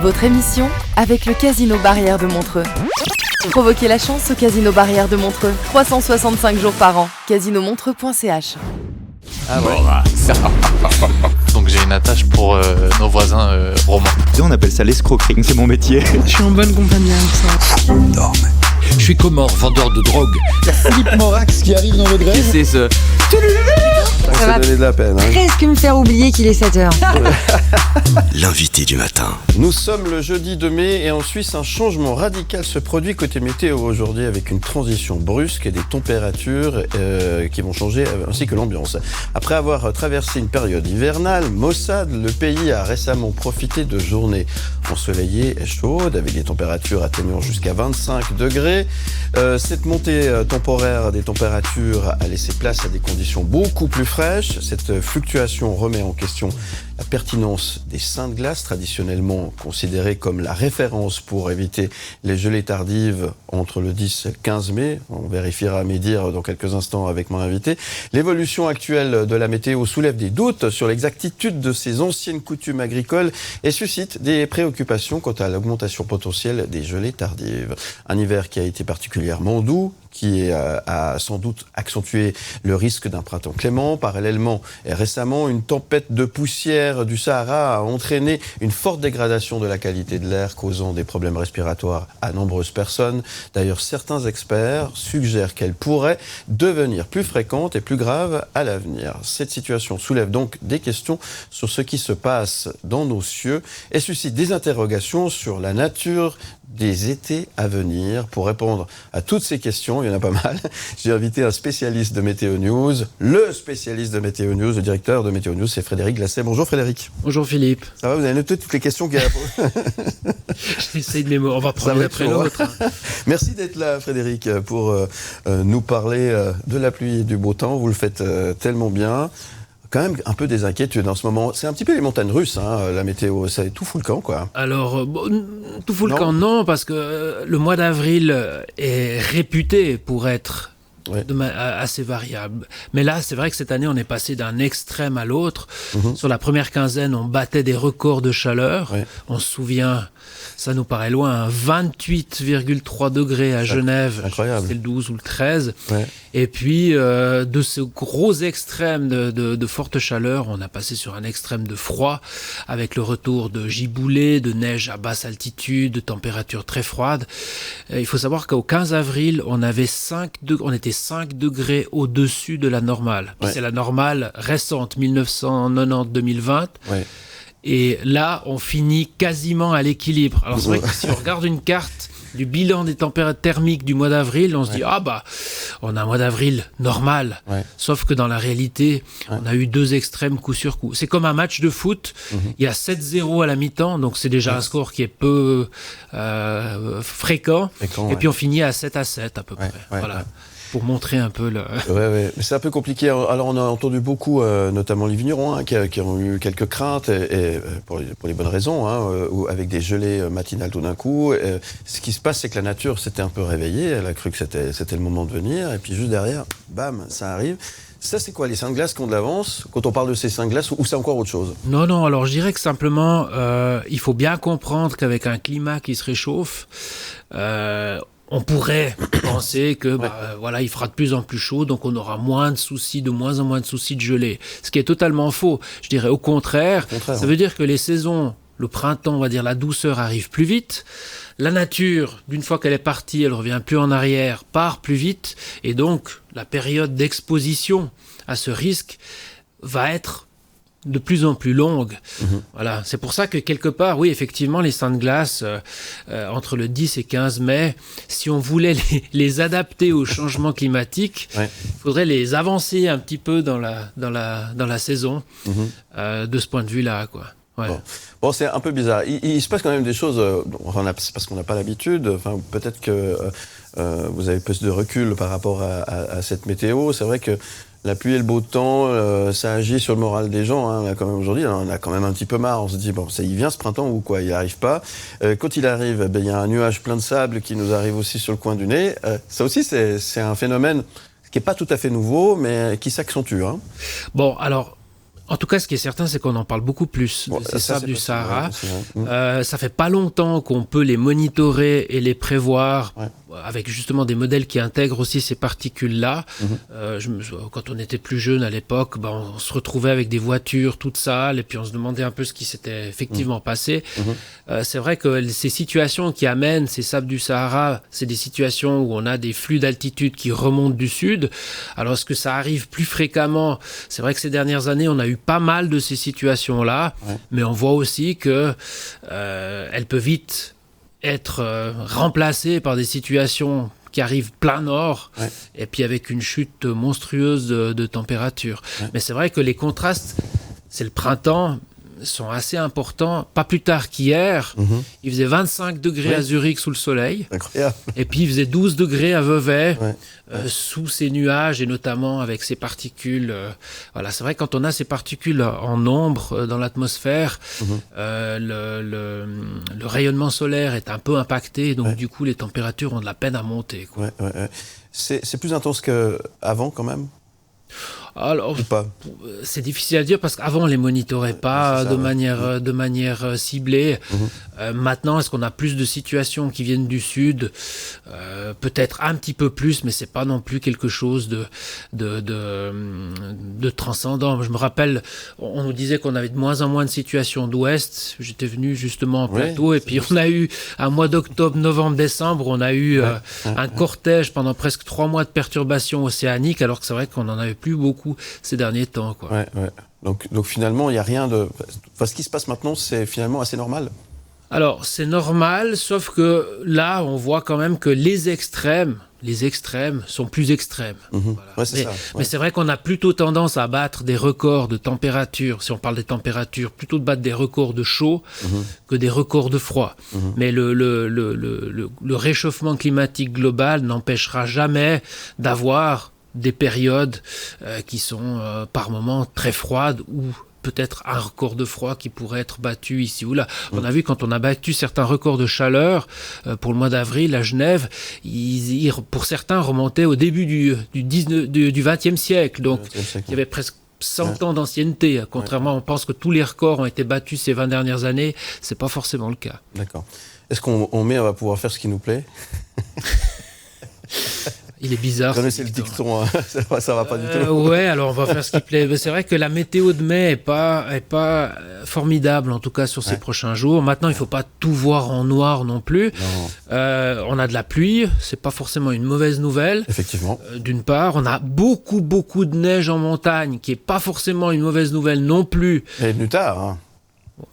Votre émission avec le Casino Barrière de Montreux. Provoquez la chance au Casino Barrière de Montreux. 365 jours par an. casinomontreux.ch. Ah ouais. Donc j'ai une attache pour nos voisins romains. On appelle ça l'escroquerie, c'est mon métier. Je suis en bonne compagnie avec ça. Énorme. Je suis Comore, vendeur de drogue. Il y a Philippe Morax qui arrive dans votre grève. C'est ce... Ça va donner de la peine. presque me faire oublier qu'il est 7h. L'invité du matin. Nous sommes le jeudi 2 mai et en Suisse, un changement radical se produit côté météo aujourd'hui avec une transition brusque et des températures qui vont changer ainsi que l'ambiance. Après avoir traversé une période hivernale, maussade, le pays a récemment profité de journées ensoleillées et chaudes avec des températures atteignant jusqu'à 25 degrés. Cette montée temporaire des températures a laissé place à des conditions beaucoup plus fraîches. Cette fluctuation remet en question la pertinence des seins de glace, traditionnellement considérés comme la référence pour éviter les gelées tardives entre le 10 et le 15 mai. On vérifiera mes dires dans quelques instants avec mon invité. L'évolution actuelle de la météo soulève des doutes sur l'exactitude de ces anciennes coutumes agricoles et suscite des préoccupations quant à l'augmentation potentielle des gelées tardives. Un hiver qui a été particulièrement doux, qui a sans doute accentué le risque d'un printemps clément. Parallèlement et récemment, une tempête de poussière du Sahara a entraîné une forte dégradation de la qualité de l'air, causant des problèmes respiratoires à nombreuses personnes. D'ailleurs, certains experts suggèrent qu'elle pourrait devenir plus fréquente et plus grave à l'avenir. Cette situation soulève donc des questions sur ce qui se passe dans nos cieux et suscite des interrogations sur la nature des étés à venir. Pour répondre à toutes ces questions, il y en a pas mal, j'ai invité un spécialiste de Météo News, le spécialiste de Météo News, le directeur de Météo News, c'est Frédéric Glasset. Bonjour Frédéric. Bonjour Philippe. Ça va, vous avez noté toutes les questions qu'il y a à J'essaie de mémoire, on va prendre l'un après l'autre. Merci d'être là Frédéric pour nous parler de la pluie et du beau temps. Vous le faites tellement bien. Quand même un peu des inquiétudes en ce moment. C'est un petit peu les montagnes russes, hein, la météo. Ça tout fout le camp, quoi. Alors, tout fout le camp, non, parce que le mois d'avril est réputé pour être assez variable. Mais là, c'est vrai que cette année, on est passé d'un extrême à l'autre. Sur la première quinzaine, on battait des records de chaleur. On se souvient, ça nous paraît loin, 28,3 degrés à Genève. Incroyable. C'était le 12 ou le 13. Et puis, de ce gros extrême de forte chaleur, on a passé sur un extrême de froid, avec le retour de giboulées, de neige à basse altitude, de températures très froides. Il faut savoir qu'au 15 avril, on était 5 degrés au-dessus de la normale. C'est la normale récente, 1990-2020. Et là, on finit quasiment à l'équilibre. Alors c'est vrai que si on regarde une carte du bilan des températures thermiques du mois d'avril, on se dit on a un mois d'avril normal. Sauf que dans la réalité, on a eu deux extrêmes coup sur coup. C'est comme un match de foot. Il y a 7-0 à la mi-temps, donc c'est déjà un score qui est peu fréquent. Et puis on finit à 7-7 à peu près. Voilà. Pour montrer un peu le... Mais c'est un peu compliqué. Alors on a entendu beaucoup, notamment les vignerons, qui ont eu quelques craintes, et pour les bonnes raisons, avec des gelées matinales tout d'un coup. Ce qui se passe, c'est que la nature s'était un peu réveillée. Elle a cru que c'était le moment de venir, et puis juste derrière, bam, ça arrive. Ça, c'est quoi, les seins de glace qui ont de l'avance, quand on parle de ces seins de glace, ou c'est encore autre chose? Non, alors je dirais que simplement, il faut bien comprendre qu'avec un climat qui se réchauffe, on pourrait penser que il fera de plus en plus chaud, donc on aura moins en moins de soucis de gelée. Ce qui est totalement faux. Je dirais au contraire, ça veut dire que les saisons, le printemps, on va dire la douceur arrive plus vite. La nature, d'une fois qu'elle est partie, elle revient plus en arrière, part plus vite, et donc la période d'exposition à ce risque va être de plus en plus longue. Voilà. C'est pour ça que quelque part, oui, effectivement, les seins de glace, entre le 10 et 15 mai, si on voulait les adapter au changement climatique, il faudrait les avancer un petit peu dans la saison, de ce point de vue-là, quoi. Bon, c'est un peu bizarre. Il se passe quand même des choses, c'est parce qu'on n'a pas l'habitude, peut-être que vous avez plus de recul par rapport à cette météo. C'est vrai que la pluie et le beau temps, ça agit sur le moral des gens. Hein. Quand même aujourd'hui, on a quand même un petit peu marre. On se dit, il vient ce printemps ou quoi? Il n'arrive pas. Quand il arrive, il y a un nuage plein de sable qui nous arrive aussi sur le coin du nez. Ça aussi, c'est un phénomène qui n'est pas tout à fait nouveau, mais qui s'accentue. Hein. Bon, alors, En tout cas, ce qui est certain, c'est qu'on en parle beaucoup plus de ces sables du Sahara. Ça fait pas longtemps qu'on peut les monitorer et les prévoir avec justement des modèles qui intègrent aussi ces particules-là. Quand on était plus jeune à l'époque, on se retrouvait avec des voitures toutes sales et puis on se demandait un peu ce qui s'était effectivement passé. C'est vrai que ces situations qui amènent ces sables du Sahara, c'est des situations où on a des flux d'altitude qui remontent du sud. Alors, est-ce que ça arrive plus fréquemment? C'est vrai que ces dernières années, on a eu pas mal de ces situations-là, mais on voit aussi que elles peuvent vite être remplacées par des situations qui arrivent plein nord, et puis avec une chute monstrueuse de température. Mais c'est vrai que les contrastes, c'est le printemps, sont assez importants. Pas plus tard qu'hier, il faisait 25 degrés à Zurich sous le soleil. Incroyable. Et puis il faisait 12 degrés à Vevey, sous ces nuages et notamment avec ces particules. Voilà, c'est vrai que quand on a ces particules en nombre dans l'atmosphère, le rayonnement solaire est un peu impacté, donc du coup les températures ont de la peine à monter, quoi. C'est plus intense qu'avant quand même? Alors, c'est difficile à dire parce qu'avant on les monitorait pas de manière ciblée. Maintenant, est-ce qu'on a plus de situations qui viennent du sud? Peut-être un petit peu plus, mais c'est pas non plus quelque chose de transcendant. Je me rappelle, on nous disait qu'on avait de moins en moins de situations d'ouest. J'étais venu justement en plateau et puis on a eu un mois d'octobre, novembre, décembre, on a eu un cortège pendant presque 3 mois de perturbations océaniques, alors que c'est vrai qu'on n'en avait plus beaucoup ces derniers temps, quoi. Donc finalement, il n'y a rien de... Enfin, ce qui se passe maintenant, c'est finalement assez normal. Alors, c'est normal, sauf que là, on voit quand même que les extrêmes sont plus extrêmes. Voilà. Mais c'est vrai qu'on a plutôt tendance à battre des records de température, si on parle des températures, plutôt de battre des records de chaud que des records de froid. Mais le réchauffement climatique global n'empêchera jamais d'avoir des périodes qui sont par moments très froides ou peut-être un record de froid qui pourrait être battu ici ou là. On a vu quand on a battu certains records de chaleur pour le mois d'avril à Genève, ils pour certains remontaient au début du XXe siècle. Donc il y avait presque 100 ans d'ancienneté. Contrairement, on pense que tous les records ont été battus ces 20 dernières années. C'est pas forcément le cas. D'accord. Est-ce qu'on va pouvoir faire ce qui nous plaît? Il est bizarre. C'est le dicton, hein. Ça va pas du tout. Ouais, alors on va faire ce qui plaît. Mais c'est vrai que la météo de mai est pas formidable, en tout cas sur ces prochains jours. Maintenant, il faut pas tout voir en noir non plus. On a de la pluie, c'est pas forcément une mauvaise nouvelle. Effectivement. D'une part, on a beaucoup de neige en montagne, qui est pas forcément une mauvaise nouvelle non plus. Elle est venue tard, hein.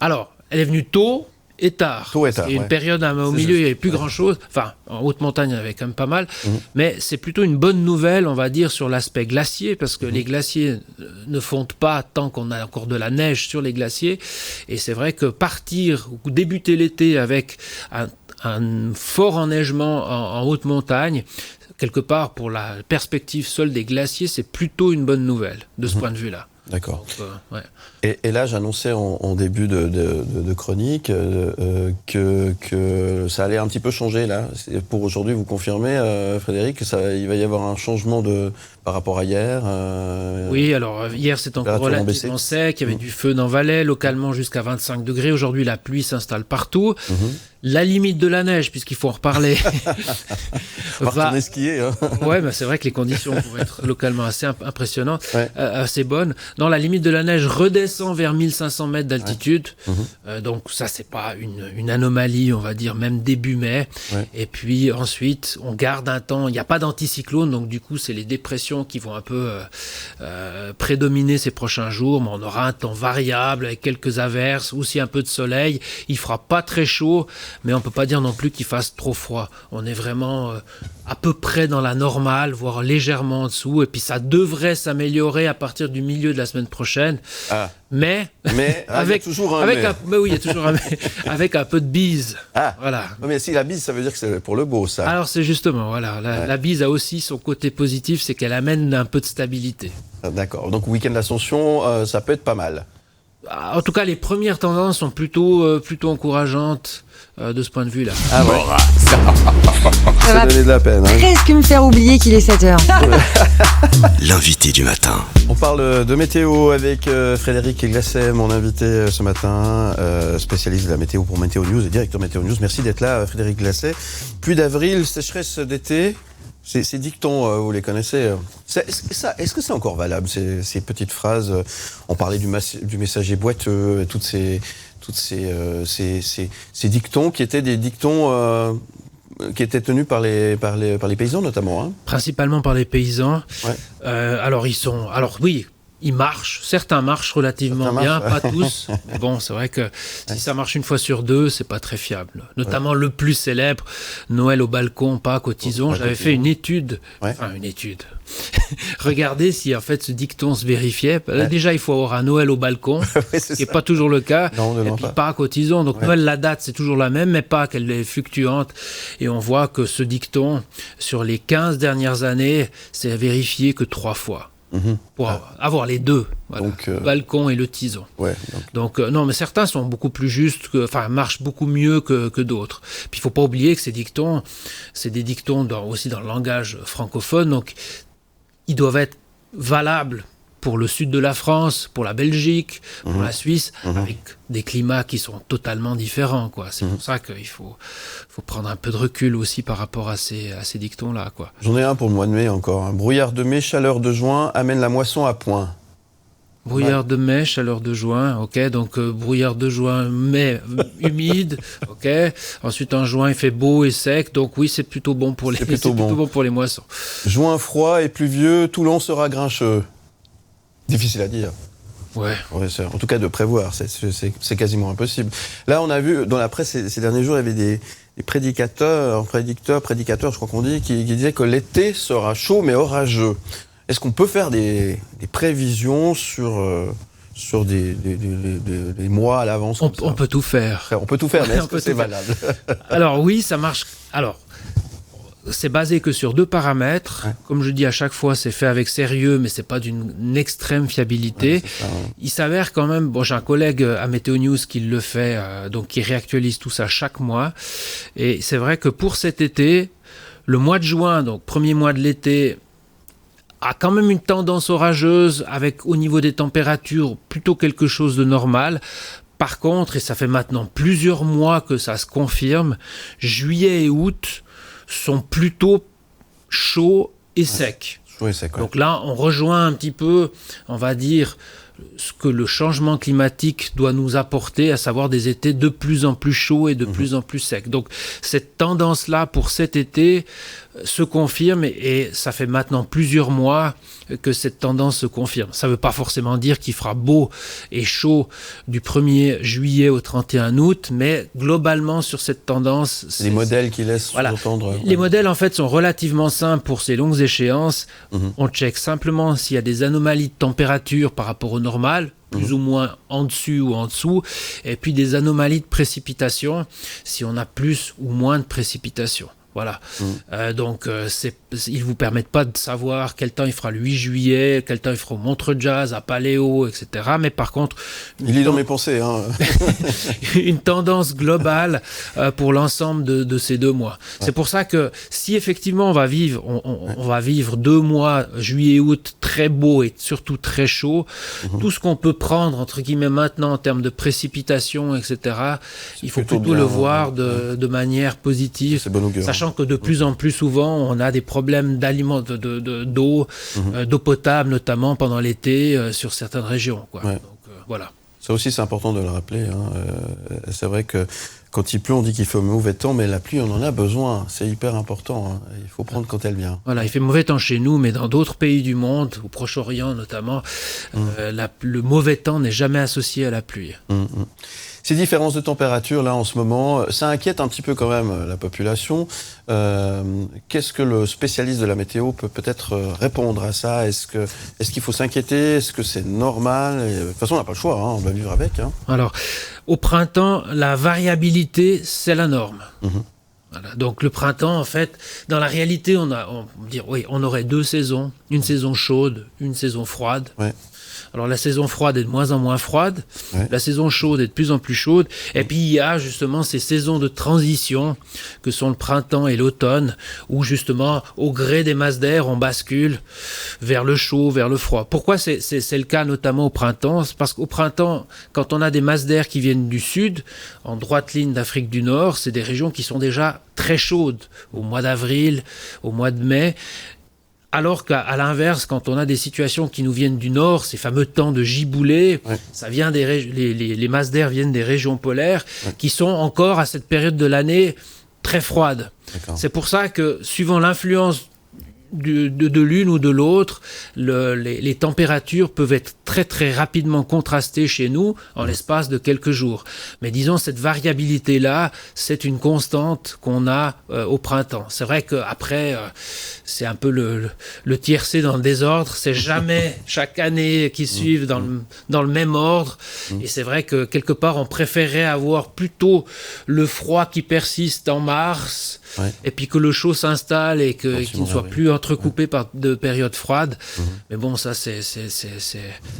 Alors, elle est venue tôt et tard. Et une période au milieu, il n'y avait plus grand-chose. Enfin, en haute montagne, il y avait quand même pas mal. Mais c'est plutôt une bonne nouvelle, on va dire, sur l'aspect glacier, parce que les glaciers ne fondent pas tant qu'on a encore de la neige sur les glaciers. Et c'est vrai que partir ou débuter l'été avec un fort enneigement en haute montagne, quelque part, pour la perspective seule des glaciers, c'est plutôt une bonne nouvelle, de ce point de vue-là. D'accord. Donc, et là, j'annonçais en début de chronique que ça allait un petit peu changer, là. Pour aujourd'hui, vous confirmez, Frédéric, il va y avoir un changement par rapport à hier? Oui, alors hier, c'est encore relativement sec. Il y avait du feu dans Valais, localement jusqu'à 25 degrés. Aujourd'hui, la pluie s'installe partout. La limite de la neige, puisqu'il faut en reparler. On va retourner skier. Hein. Ouais, c'est vrai que les conditions pourraient être localement assez impressionnantes, assez bonnes. Non, la limite de la neige redescend vers 1500 mètres d'altitude. Donc ça, c'est pas une anomalie, on va dire, même début mai. Et puis ensuite, on garde un temps. Il n'y a pas d'anticyclone, donc du coup, c'est les dépressions qui vont un peu prédominer ces prochains jours. Mais on aura un temps variable avec quelques averses, aussi un peu de soleil. Il fera pas très chaud, mais on peut pas dire non plus qu'il fasse trop froid. On est vraiment à peu près dans la normale, voire légèrement en dessous. Et puis ça devrait s'améliorer à partir du milieu de la semaine prochaine. Mais avec, il y a toujours un avec oui, il y a toujours un mais, avec un peu de bise. Voilà. Mais si la bise, ça veut dire que c'est pour le beau, ça. Alors c'est justement, voilà, la bise a aussi son côté positif, c'est qu'elle amène un peu de stabilité. D'accord. Donc week-end d'Ascension, ça peut être pas mal. En tout cas, les premières tendances sont plutôt encourageantes de ce point de vue-là. Ah ouais. Ça va donné de la peine. Hein. presque me faire oublier qu'il est 7h. L'invité du matin. On parle de météo avec Frédéric Glacet, mon invité ce matin, spécialiste de la météo pour Météo News et directeur Météo News. Merci d'être là, Frédéric Glacet. Pluie d'avril, sécheresse d'été. Ces dictons, vous les connaissez. Est-ce que c'est encore valable, ces petites phrases? On parlait du messager boiteux, toutes ces dictons qui étaient des dictons qui étaient tenus par les paysans notamment. Hein. Principalement par les paysans. Ouais. Alors oui, ils marchent. Certains marchent relativement bien, pas tous. Mais bon, c'est vrai que si ça marche une fois sur deux, c'est pas très fiable. Notamment le plus célèbre, Noël au balcon, Pâques au tison. J'avais fait une étude. Regardez si en fait ce dicton se vérifiait. Là, déjà, il faut avoir un Noël au balcon, ce qui n'est pas toujours le cas. Non, et puis Pâques au tison. Donc Noël, la date, c'est toujours la même, mais Pâques, elle est fluctuante. Et on voit que ce dicton, sur les 15 dernières années, c'est vérifié que 3 fois. Pour avoir les deux, voilà. Donc, le balcon et le tison. Ouais, donc non, mais certains sont beaucoup plus justes, marchent beaucoup mieux que d'autres. Puis il ne faut pas oublier que ces dictons, c'est des dictons aussi dans le langage francophone, donc ils doivent être valables pour le sud de la France, pour la Belgique, pour la Suisse, avec des climats qui sont totalement différents, quoi. C'est pour ça qu'il faut prendre un peu de recul aussi par rapport à ces dictons-là, quoi. J'en ai un pour le mois de mai encore. Hein. Brouillard de mai, chaleur de juin, amène la moisson à point. Brouillard de mai, chaleur de juin, ok. Donc brouillard de juin, mai, humide, ok. Ensuite en juin il fait beau et sec, donc oui c'est plutôt bon pour plutôt bon pour les moissons. Juin froid et pluvieux, Toulon sera grincheux. Difficile à dire. Ouais, en tout cas de prévoir, c'est quasiment impossible. Là, on a vu dans la presse ces derniers jours, il y avait des prédicateurs, je crois qu'on dit, qui disaient que l'été sera chaud mais orageux. Est-ce qu'on peut faire des prévisions sur des mois à l'avance? On peut tout faire. On peut tout faire, mais est-ce que c'est valable? Alors oui, ça marche. Alors, c'est basé que sur 2 paramètres. Ouais. Comme je dis à chaque fois, c'est fait avec sérieux, mais c'est pas d'une extrême fiabilité. Ouais, ça, ouais. Il s'avère quand même, j'ai un collègue à Météo News qui le fait, donc qui réactualise tout ça chaque mois. Et c'est vrai que pour cet été, le mois de juin, donc premier mois de l'été, a quand même une tendance orageuse avec au niveau des températures plutôt quelque chose de normal. Par contre, et ça fait maintenant plusieurs mois que ça se confirme, juillet et août sont plutôt chauds et secs. Chaud et sec, ouais. Donc là, on rejoint un petit peu, on va dire, ce que le changement climatique doit nous apporter, à savoir des étés de plus en plus chauds et de plus en plus secs. Donc cette tendance-là pour cet été se confirme et ça fait maintenant plusieurs mois que cette tendance se confirme. Ça ne veut pas forcément dire qu'il fera beau et chaud du 1er juillet au 31 août, mais globalement sur cette tendance... Les modèles qui laissent entendre... Les modèles en fait sont relativement simples pour ces longues échéances. On check simplement s'il y a des anomalies de température par rapport au normal, plus ou moins en dessus ou en dessous, et puis des anomalies de précipitation, si on a plus ou moins de précipitation. Voilà. Donc, ils ne vous permettent pas de savoir quel temps il fera le 8 juillet, quel temps il fera au Montreux Jazz, à Paléo, etc. Mais par contre... Il est dans mes pensées. Hein. Une tendance globale pour l'ensemble de ces 2 mois. Ouais. C'est pour ça que si effectivement on va vivre 2 mois, juillet-août, très beau et surtout très chaud, tout ce qu'on peut prendre, entre guillemets, maintenant en termes de précipitation, etc., il faut plutôt le voir de manière positive. C'est bon augure. Sachant que de plus en plus souvent, on a des problèmes d'eau, d'eau potable, notamment pendant l'été, sur certaines régions, quoi. Ouais. Donc, voilà. Ça aussi, c'est important de le rappeler. Hein. C'est vrai que quand il pleut, on dit qu'il fait mauvais temps, mais la pluie, on en a besoin. C'est hyper important. Hein. Il faut prendre quand elle vient. Voilà, il fait mauvais temps chez nous, mais dans d'autres pays du monde, au Proche-Orient notamment, le mauvais temps n'est jamais associé à la pluie. Ces différences de température, là, en ce moment, ça inquiète un petit peu quand même la population. Qu'est-ce que le spécialiste de la météo peut peut-être répondre à ça? Est-ce qu'il faut s'inquiéter? Est-ce que c'est normal? De toute façon, on n'a pas le choix, hein, on va vivre avec. Hein. Alors, au printemps, la variabilité, c'est la norme. Voilà. Donc le printemps, en fait, dans la réalité, on aurait 2 saisons, une saison chaude, une saison froide. Ouais. Alors la saison froide est de moins en moins froide, la saison chaude est de plus en plus chaude, et puis il y a justement ces saisons de transition que sont le printemps et l'automne, où justement au gré des masses d'air on bascule vers le chaud, vers le froid. Pourquoi c'est le cas notamment au printemps? C'est parce qu'au printemps, quand on a des masses d'air qui viennent du sud, en droite ligne d'Afrique du Nord, c'est des régions qui sont déjà très chaudes au mois d'avril, au mois de mai. Alors qu'à l'inverse, quand on a des situations qui nous viennent du nord, ces fameux temps de giboulée, ça vient les masses d'air viennent des régions polaires qui sont encore à cette période de l'année très froides. C'est pour ça que suivant l'influence de l'une ou de l'autre, les températures peuvent être très très rapidement contrastées chez nous en l'espace de quelques jours. Mais disons, cette variabilité-là, c'est une constante qu'on a au printemps. C'est vrai qu'après, c'est un peu le tiercé dans le désordre. C'est jamais chaque année qui suivent dans le même ordre. Et c'est vrai que quelque part, on préférerait avoir plutôt le froid qui persiste en mars, et puis que le chaud s'installe et qu'il ne soit plus entrecoupé par de périodes froides. Mais bon, ça, c'est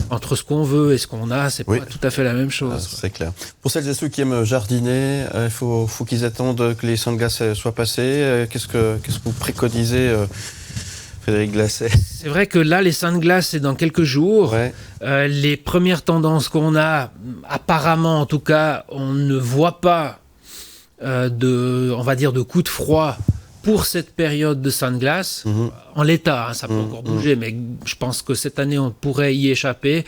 entre ce qu'on veut et ce qu'on a, c'est pas tout à fait la même chose. C'est clair. Pour celles et ceux qui aiment jardiner, il faut qu'ils attendent que les saints de glace soient passés. Qu'est-ce que vous préconisez, Frédéric Glasset? C'est vrai que là, les saints de glace, c'est dans quelques jours. Les premières tendances qu'on a, apparemment en tout cas, on ne voit pas on va dire de coups de froid pour cette période de saint de glace. En l'état, ça peut encore bouger, mais je pense que cette année on pourrait y échapper.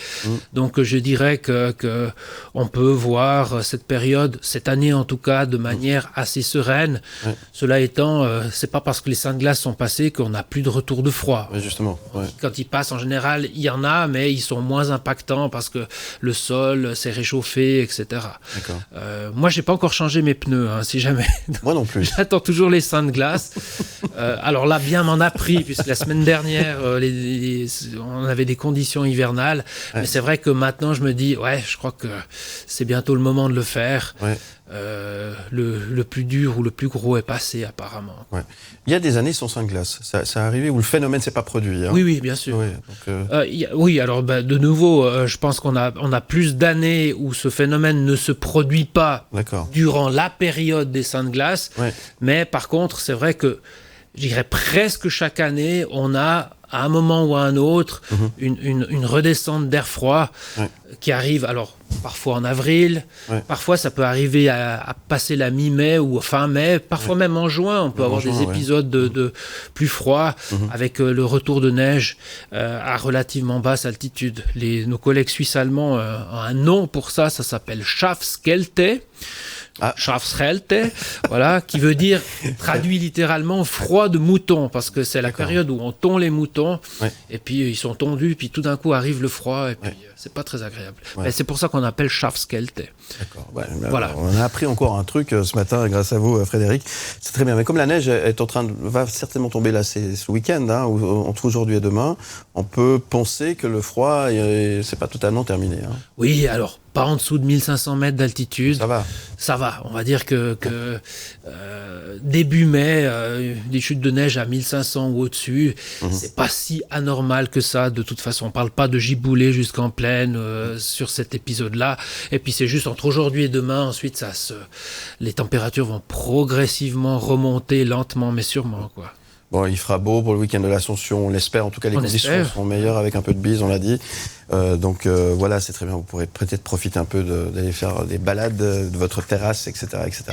Donc je dirais que on peut voir cette période, cette année en tout cas, de manière assez sereine. Cela étant, c'est pas parce que les saints de glace sont passés qu'on n'a plus de retour de froid. Justement. Quand ils passent, en général, il y en a, mais ils sont moins impactants parce que le sol s'est réchauffé, etc. Moi, j'ai pas encore changé mes pneus, si jamais. Moi non plus. J'attends toujours les saints de glace. Alors là, bien m'en a pris, puisque la semaine dernière, on avait des conditions hivernales. Mais c'est vrai que maintenant, je me dis, je crois que c'est bientôt le moment de le faire. Le plus dur ou le plus gros est passé, apparemment. Il y a des années sans saint de glace. Ça est arrivé où le phénomène ne s'est pas produit. Oui, bien sûr. Alors de nouveau, je pense qu'on a plus d'années où ce phénomène ne se produit pas durant la période des saints de glace. Mais par contre, c'est vrai que je dirais presque chaque année, on a à un moment ou à un autre une redescente d'air froid qui arrive, alors parfois en avril, parfois ça peut arriver à passer la mi-mai ou fin mai, parfois même en juin, on peut avoir des épisodes de plus froid avec le retour de neige à relativement basse altitude. Nos collègues suisses-allemands ont un nom pour ça s'appelle Schafskälte. Schafskälte, voilà, qui veut dire, traduit littéralement froid de mouton, parce que c'est la période où on tond les moutons, et puis ils sont tondus, puis tout d'un coup arrive le froid, et puis c'est pas très agréable. Mais c'est pour ça qu'on appelle Schafskälte. Voilà. On a appris encore un truc ce matin grâce à vous, Frédéric. C'est très bien. Mais comme la neige va certainement tomber là, c'est ce week-end, entre aujourd'hui et demain, on peut penser que le froid, c'est pas totalement terminé. Oui, alors pas en dessous de 1500 mètres d'altitude. Ça va. On va dire que début mai, des chutes de neige à 1500 ou au-dessus, c'est pas si anormal que ça. De toute façon, on parle pas de giboulée jusqu'en plaine sur cet épisode-là. Et puis c'est juste entre aujourd'hui et demain. Ensuite, les températures vont progressivement remonter lentement, mais sûrement, quoi. Bon, il fera beau pour le week-end de l'Ascension, on l'espère. En tout cas, les conditions seront meilleures avec un peu de bise, on l'a dit. Donc voilà, c'est très bien. Vous pourrez peut-être profiter un peu d'aller faire des balades de votre terrasse, etc., etc.